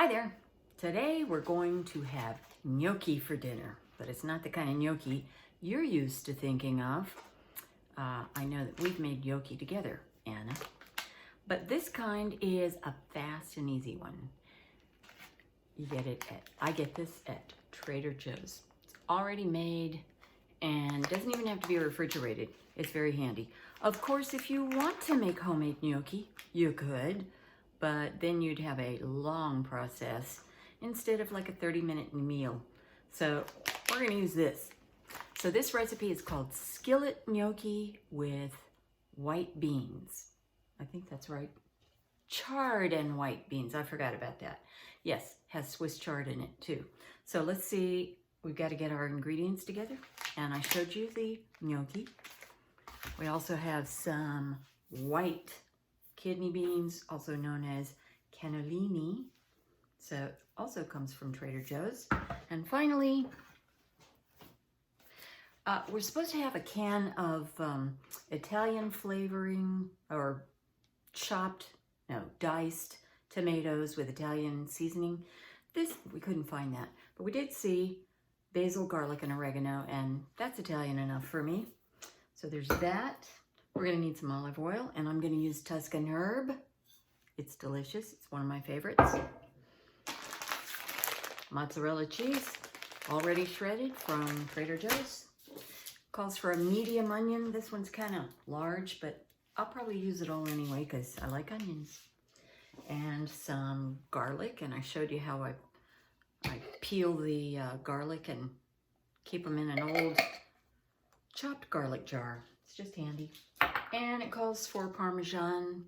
Hi there. Today we're going to have gnocchi for dinner, but it's not the kind of gnocchi you're used to thinking of. I know that we've made gnocchi together, Anna, but this kind is a fast and easy one. I get this at Trader Joe's. It's already made and doesn't even have to be refrigerated. It's very handy. Of course, if you want to make homemade gnocchi, you could, but then you'd have a long process instead of like a 30-minute meal. So we're gonna use this. So this recipe is called Skillet gnocchi with white beans. I think that's right. Chard and white beans. I forgot about that. Yes, has Swiss chard in it too. So let's see, we've got to get our ingredients together. And I showed you the gnocchi. We also have some white kidney beans, also known as cannellini. So it also comes from Trader Joe's. And finally, we're supposed to have a can of Italian flavoring or diced tomatoes with Italian seasoning. We couldn't find that, but we did see basil, garlic, and oregano, and that's Italian enough for me. So there's that. We're gonna need some olive oil, and I'm gonna use Tuscan herb. It's delicious, it's one of my favorites. Mozzarella cheese, already shredded from Trader Joe's. Calls for a medium onion. This one's kind of large, but I'll probably use it all anyway because I like onions. And some garlic, and I showed you how I peel the garlic and keep them in an old chopped garlic jar. It's just handy. And it calls for Parmesan.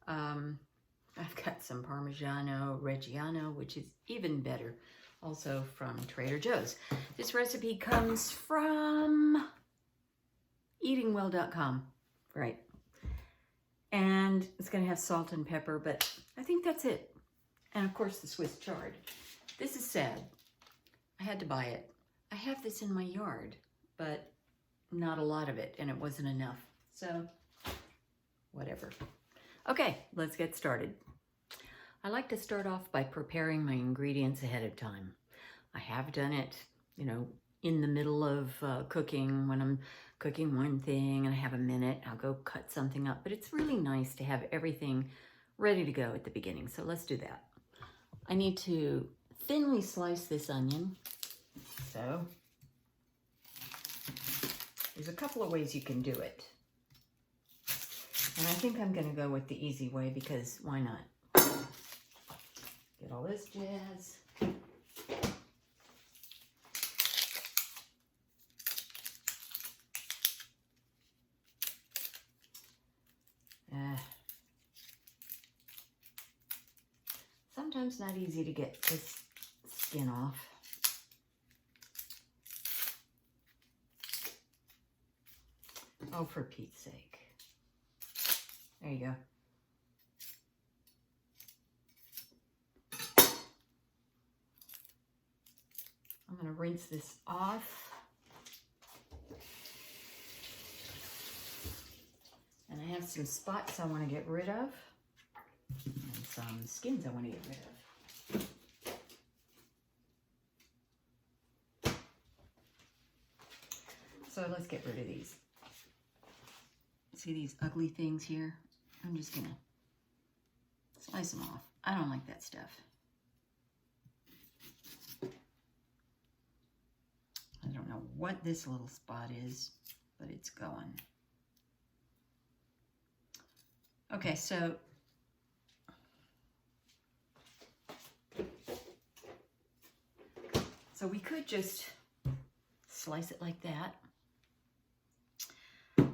I've got some Parmigiano Reggiano, which is even better, also from Trader Joe's. This recipe comes from eatingwell.com, right? And it's gonna have salt and pepper, but I think that's it. And of course the Swiss chard. This is sad. I had to buy it. I have this in my yard, but not a lot of it, and it wasn't enough. So, whatever. Okay, let's get started. I like to start off by preparing my ingredients ahead of time. I have done it, in the middle of cooking, when I'm cooking one thing and I have a minute, I'll go cut something up. But it's really nice to have everything ready to go at the beginning. So let's do that. I need to thinly slice this onion. So there's a couple of ways you can do it. And I think I'm going to go with the easy way because why not? Get all this jazz. Sometimes not easy to get this skin off. Oh, for Pete's sake. There you go. I'm going to rinse this off. And I have some spots I want to get rid of. And some skins I want to get rid of. So let's get rid of these. See these ugly things here? I'm just gonna slice them off. I don't like that stuff. I don't know what this little spot is, but it's going. Okay, so we could just slice it like that,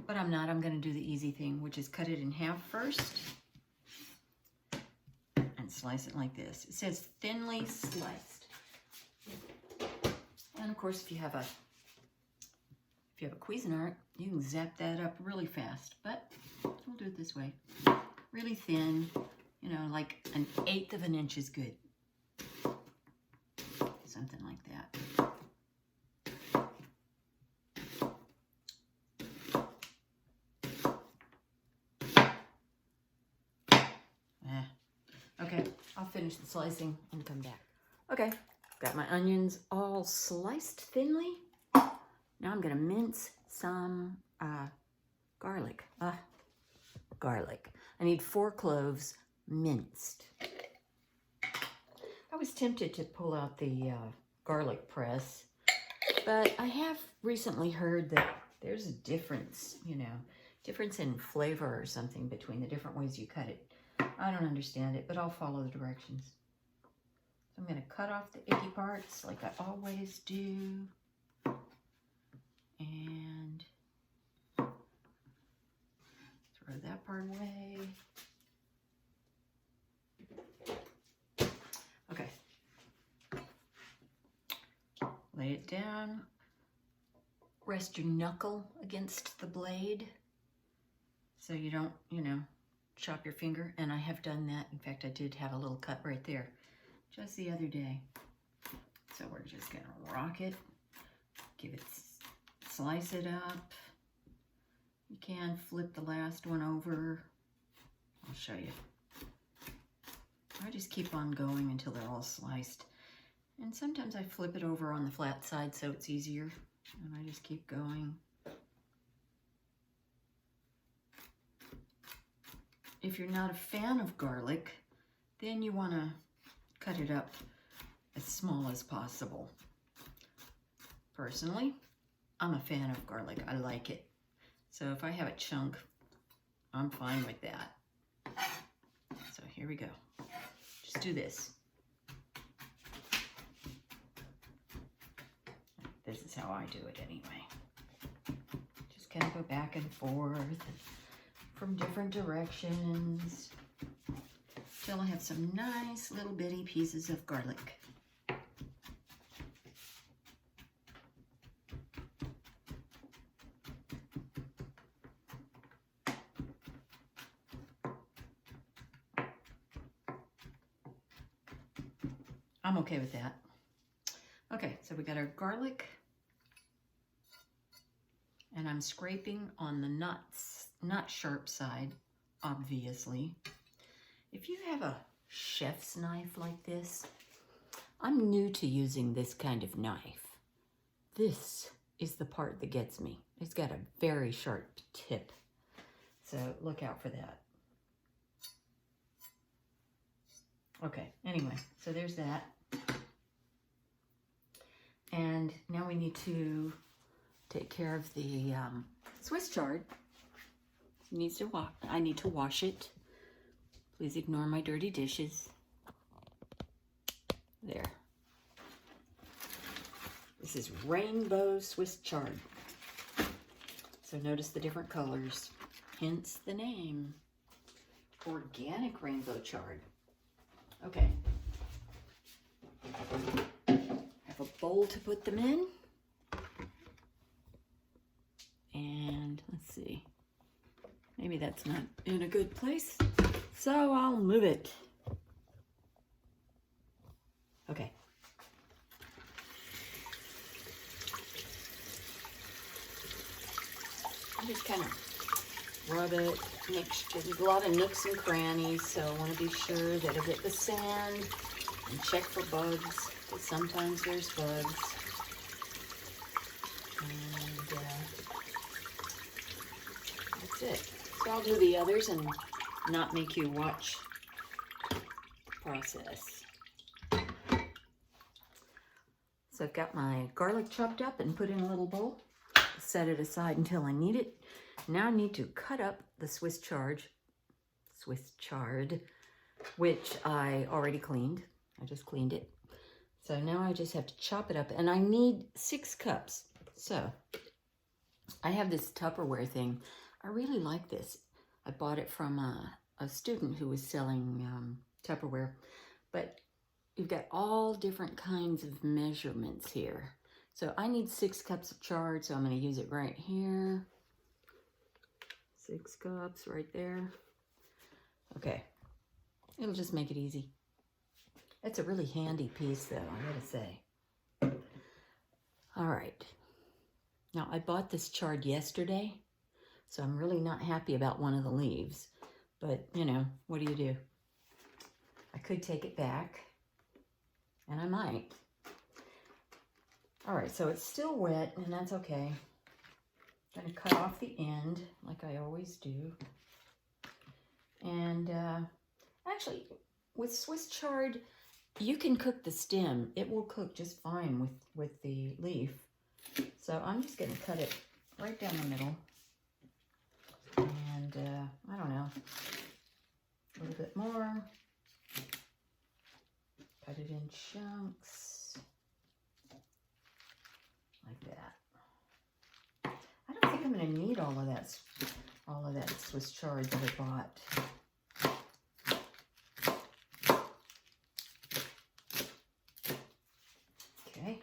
but I'm not. I'm going to do the easy thing, which is cut it in half first and slice it like this. It says thinly sliced. And of course, if you have a Cuisinart, you can zap that up really fast, but we'll do it this way. Really thin, like 1/8 of an inch is good. Something like that. Okay, I'll finish the slicing and come back. Okay, got my onions all sliced thinly. Now I'm gonna mince some garlic. Garlic. I need 4 cloves minced. I was tempted to pull out the garlic press, but I have recently heard that there's a difference, you know, difference in flavor or something between the different ways you cut it. I don't understand it, but I'll follow the directions. So I'm going to cut off the icky parts like I always do. And throw that part away. Okay. Lay it down. Rest your knuckle against the blade so you don't, you know, chop your finger. And I have done that. In fact, I did have a little cut right there just the other day. So we're just going to rock it. Give it, slice it up. You can flip the last one over. I'll show you. I just keep on going until they're all sliced. And sometimes I flip it over on the flat side so it's easier. And I just keep going. If you're not a fan of garlic, then you want to cut it up as small as possible. Personally, I'm a fan of garlic. I like it. So if I have a chunk, I'm fine with that. So here we go. Just do this. This is how I do it anyway. Just kind of go back and forth from different directions till I have some nice little bitty pieces of garlic. I'm okay with that. Okay, so we got our garlic, and I'm scraping on the not sharp side, obviously. If you have a chef's knife like this, I'm new to using this kind of knife. This is the part that gets me. It's got a very sharp tip, so look out for that. Okay, anyway, so there's that. And now we need to take care of the Swiss chard. It needs to I need to wash it. Please ignore my dirty dishes. There. This is rainbow Swiss chard. So notice the different colors, hence the name. Organic rainbow chard. Okay. Have a bowl to put them in. And let's see. Maybe that's not in a good place, so I'll move it. Okay. I just kind of rub it, there's a lot of nooks and crannies, so I want to be sure that I get the sand and check for bugs, because sometimes there's bugs. And that's it. So I'll do the others and not make you watch the process. So I've got my garlic chopped up and put in a little bowl. Set it aside until I need it. Now I need to cut up the Swiss chard, which I already cleaned. I just cleaned it. So now I just have to chop it up, and I need 6 cups. So I have this Tupperware thing. I really like this. I bought it from a student who was selling Tupperware, but you've got all different kinds of measurements here. So I need 6 cups of chard, so I'm going to use it right here. 6 cups right there. Okay, it'll just make it easy. It's a really handy piece though, I gotta say. All right, now I bought this chard yesterday, so I'm really not happy about one of the leaves, but you know, what do you do? I could take it back, and I might. All right, so it's still wet, and that's okay. I'm gonna cut off the end, like I always do. And actually, with Swiss chard, you can cook the stem. It will cook just fine with the leaf. So I'm just gonna cut it right down the middle. And I don't know, a little bit more. Cut it in chunks, like that. I don't think I'm gonna need all of that Swiss chard that I bought. Okay.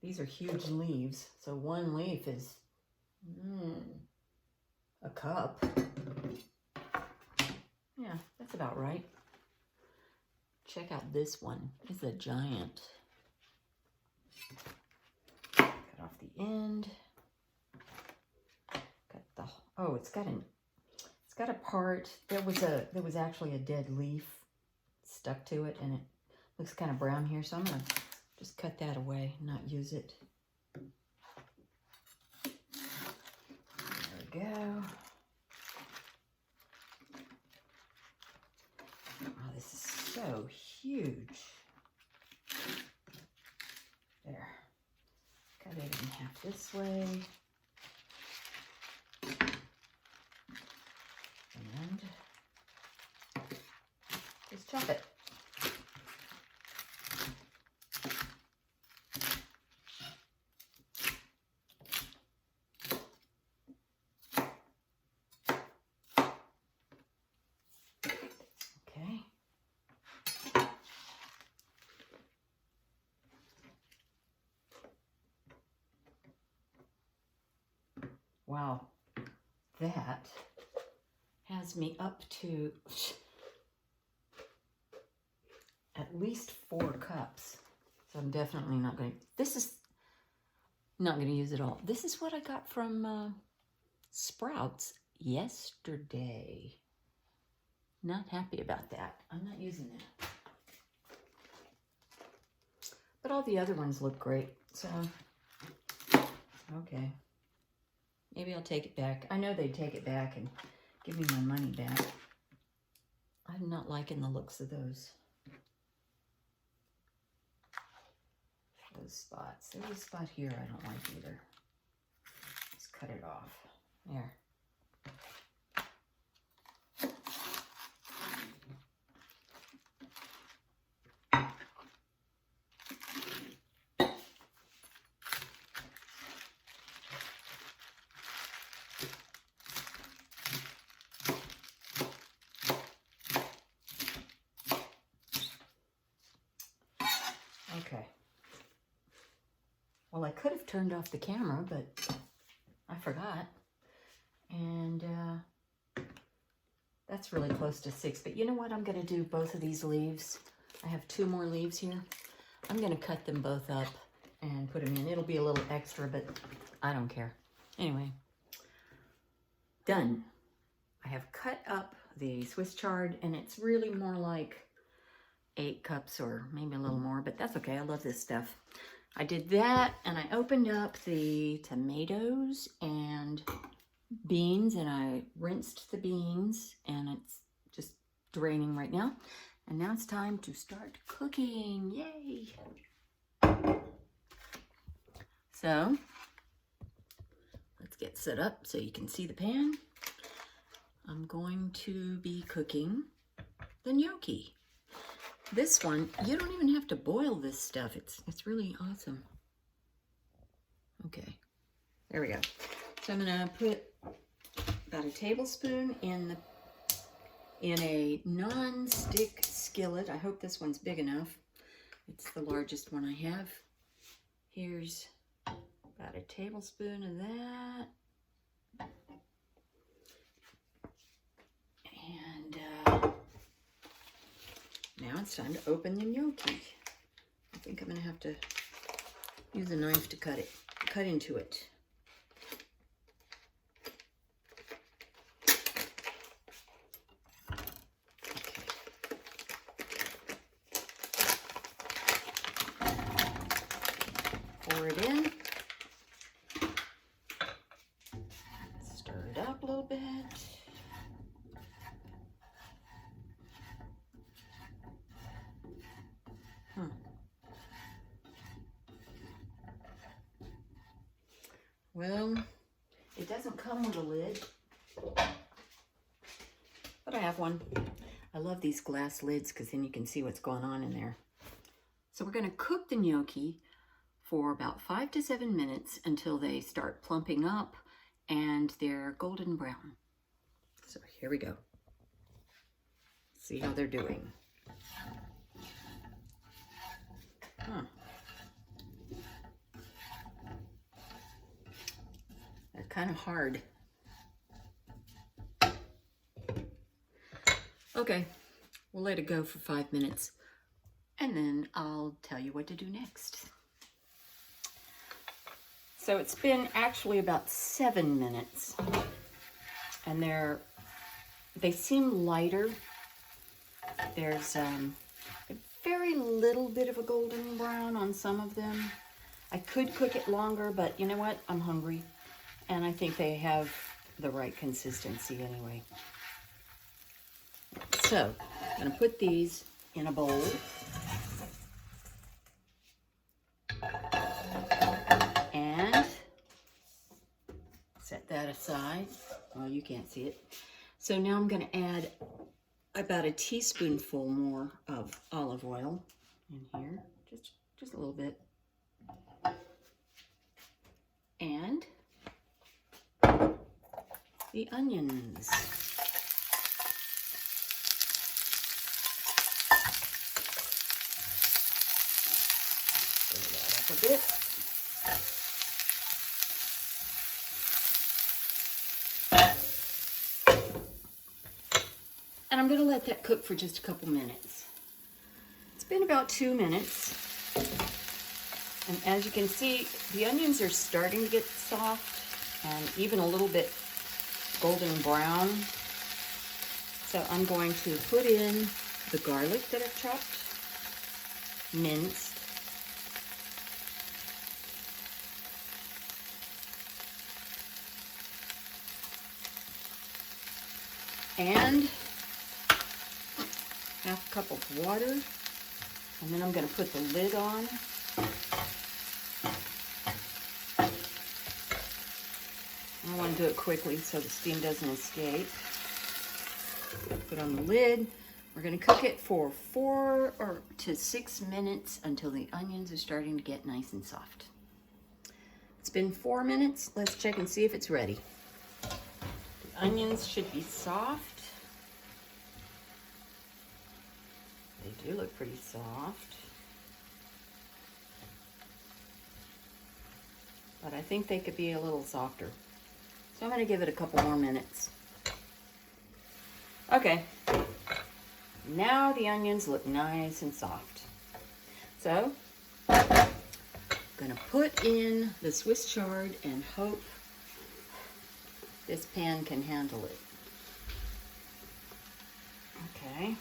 These are huge leaves, so one leaf is a cup. Yeah, that's about right. Check out this one. It's a giant. Cut off the end. Cut the, oh, it's got a part. There was actually a dead leaf stuck to it, and it looks kind of brown here, so I'm gonna just cut that away, not use it. There we go. Oh, this is so huge. There. Cut it in half this way. And just chop it. Wow, that has me up to at least 4 cups. So I'm definitely not going to, this is not going to use it all. This is what I got from Sprouts yesterday. Not happy about that. I'm not using that. But all the other ones look great, so okay. Maybe I'll take it back. I know they'd take it back and give me my money back. I'm not liking the looks of those spots. There's a spot here I don't like either. Let's cut it off. There. Okay. Well, I could have turned off the camera, but I forgot. And that's really close to 6. But you know what? I'm going to do both of these leaves. I have 2 more leaves here. I'm going to cut them both up and put them in. It'll be a little extra, but I don't care. Anyway, done. I have cut up the Swiss chard, and it's really more like 8 cups or maybe a little more, but that's okay. I love this stuff. I did that, and I opened up the tomatoes and beans, and I rinsed the beans, and it's just draining right now. And now it's time to start cooking. Yay! So let's get set up so you can see the pan. I'm going to be cooking the gnocchi. This one, you don't even have to boil this stuff. It's really awesome. Okay, there we go. So I'm gonna put about a tablespoon in a non-stick skillet. I hope this one's big enough. It's the largest one I have. Here's about a tablespoon of that. And now it's time to open the gnocchi. I think I'm gonna have to use a knife to cut into it. pour it in. Stir it up a little bit. Well, it doesn't come with a lid, but I have one. I love these glass lids because then you can see what's going on in there. So we're going to cook the gnocchi for about 5 to 7 minutes until they start plumping up and they're golden brown. So here we go. See how they're doing. They're kind of hard. Okay, we'll let it go for 5 minutes and then I'll tell you what to do next. So it's been actually about 7 minutes and they seem lighter. There's a very little bit of a golden brown on some of them. I could cook it longer, but you know what? I'm hungry and I think they have the right consistency anyway. So I'm going to put these in a bowl. And set that aside. Well, you can't see it. So now I'm going to add about a teaspoonful more of olive oil in here. Just a little bit. And the onions. A bit. And I'm going to let that cook for just a couple minutes. It's been about 2 minutes. And as you can see, the onions are starting to get soft and even a little bit golden brown. So I'm going to put in the garlic that I've chopped, minced. And half a cup of water, and then I'm going to put the lid on. I want to do it quickly so the steam doesn't escape. Put on the lid. We're going to cook it for 4 to 6 minutes until the onions are starting to get nice and soft. It's been 4 minutes. Let's check and see if it's ready. The onions should be soft. They do look pretty soft. But I think they could be a little softer. So I'm going to give it a couple more minutes. Okay. Now the onions look nice and soft. So I'm going to put in the Swiss chard and hope this pan can handle it. Okay.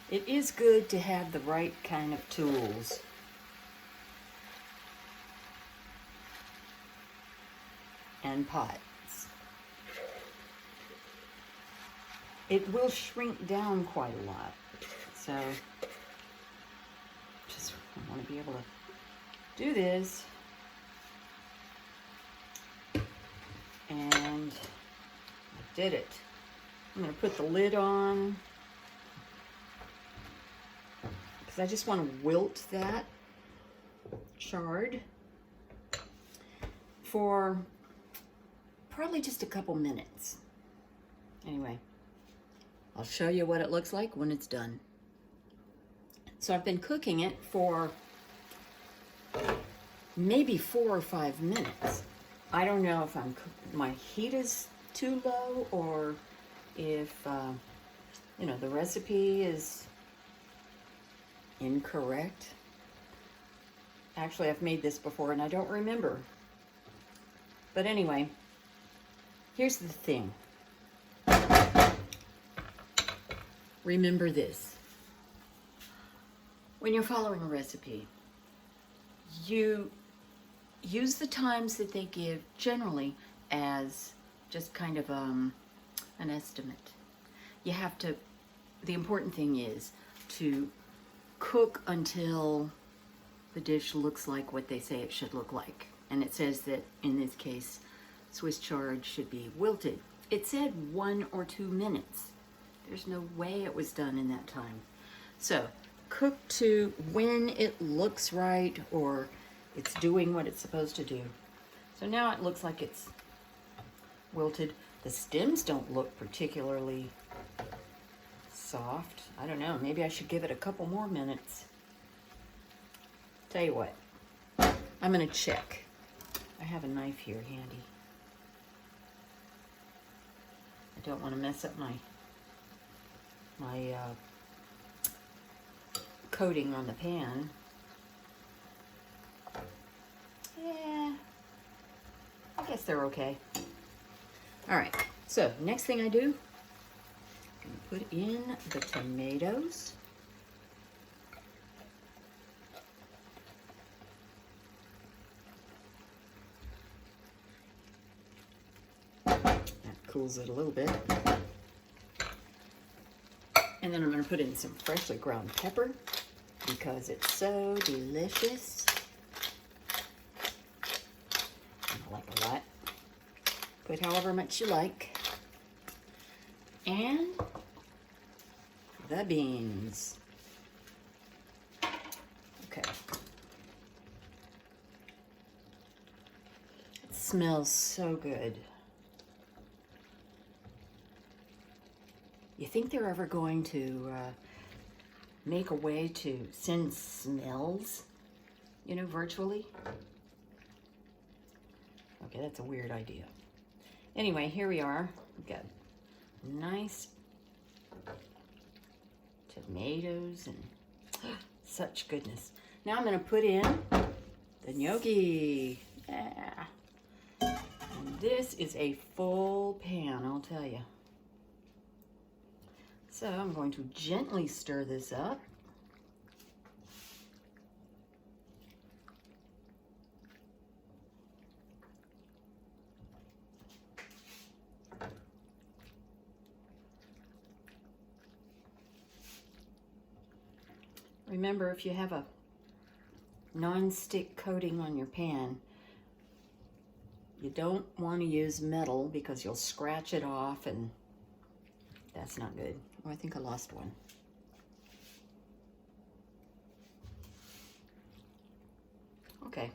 It is good to have the right kind of tools. And pots. It will shrink down quite a lot. So just want to be able to do this. And I did it. I'm going to put the lid on. I just want to wilt that chard for probably just a couple minutes. Anyway, I'll show you what it looks like when it's done. So I've been cooking it for maybe 4 or 5 minutes. I don't know if my heat is too low or if, you know, the recipe is incorrect. Actually, I've made this before and I don't remember. But anyway, here's the thing. remember this. When you're following a recipe, you use the times that they give generally as just kind of an estimate. You have to, the important thing is to cook until the dish looks like what they say it should look like. And it says that in this case, Swiss chard should be wilted. It said 1 or 2 minutes. There's no way it was done in that time. So cook to when it looks right or it's doing what it's supposed to do. So now it looks like it's wilted. The stems don't look particularly soft. I don't know, maybe I should give it a couple more minutes. Tell you what, I'm gonna check. I have a knife here handy. I don't want to mess up my coating on the pan. Yeah, I guess they're okay. All right, so next thing I do, I'm gonna put in the tomatoes. That cools it a little bit. And then I'm going to put in some freshly ground pepper because it's so delicious. I like a lot. Put however much you like. And the beans. Okay. It smells so good. You think they're ever going to make a way to send smells, you know, virtually? Okay, that's a weird idea. Anyway, here we are. We've got nice tomatoes and such goodness. Now I'm going to put in the gnocchi. Yeah. And this is a full pan, I'll tell you. So I'm going to gently stir this up. Remember, if you have a non-stick coating on your pan, you don't want to use metal because you'll scratch it off and that's not good. Oh, I think I lost one. Okay.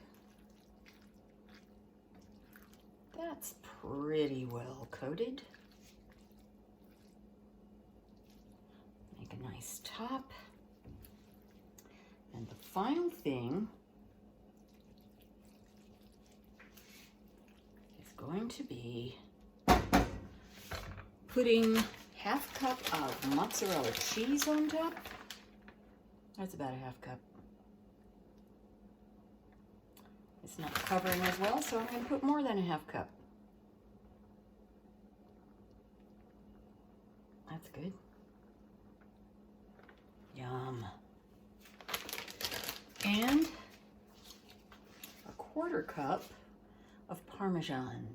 That's pretty well coated. Make a nice top. And the final thing is going to be putting half cup of mozzarella cheese on top. That's about a half cup. It's not covering as well, so I'm going to put more than a half cup. That's good. Yum. And a 1/4 cup of Parmesan.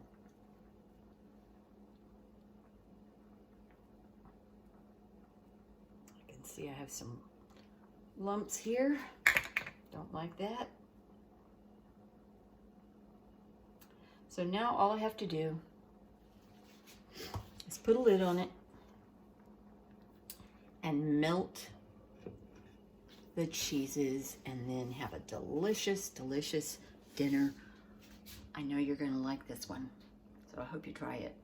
See, I have some lumps here. Don't like that. So now all I have to do is put a lid on it and melt the cheeses and then have a delicious, delicious dinner. I know you're going to like this one, so I hope you try it.